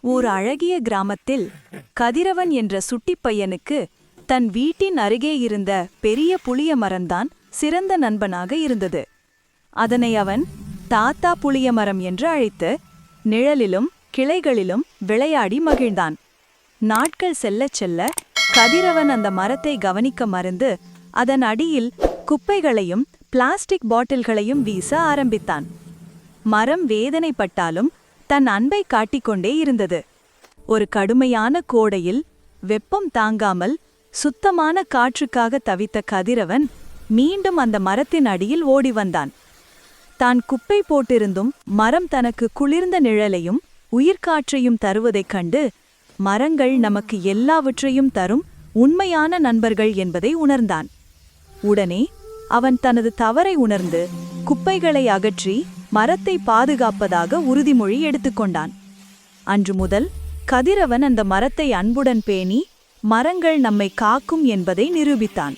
ஓர் அழகிய கிராமத்தில் கதிரவன் என்ற சுட்டிப் பையனுக்கு தன் வீட்டின் அருகே இருந்த பெரிய புளிய மரம்தான் சிறந்த நண்பனாக இருந்தது. அதனை அவன் தாத்தா புளிய மரம் என்று அழைத்து நிழலிலும் கிளைகளிலும் விளையாடி மகிழ்ந்தான். நாட்கள் செல்லச் செல்ல கதிரவன் அந்த மரத்தை கவனிக்க மறந்து அதன் அடியில் குப்பைகளையும் பிளாஸ்டிக் பாட்டில்களையும் வீச ஆரம்பித்தான். மரம் வேதனைப்பட்டாலும் தன் அன்பை காட்டிக்கொண்டே இருந்தது. ஒரு கடுமையான கோடையில் வெப்பம் தாங்காமல் சுத்தமான காற்றுக்காக தவித்த கதிரவன் மீண்டும் அந்த மரத்தின் அடியில் ஓடி வந்தான். தான் குப்பை போட்டிருந்தும் மரம் தனக்கு குளிர்ந்த நிழலையும் உயிர்காற்றையும் தருவதைக் கண்டு மரங்கள் நமக்கு எல்லாவற்றையும் தரும் உண்மையான நண்பர்கள் என்பதை உணர்ந்தான். உடனே அவன் தனது தவறை உணர்ந்து குப்பைகளை அகற்றி மரத்தை பாதுகாப்பதாக உறுதிமொழி எடுத்துக்கொண்டான். அன்று முதல் கதிரவன் அந்த மரத்தை அன்புடன் பேணி மரங்கள் நம்மை காக்கும் என்பதை நிரூபித்தான்.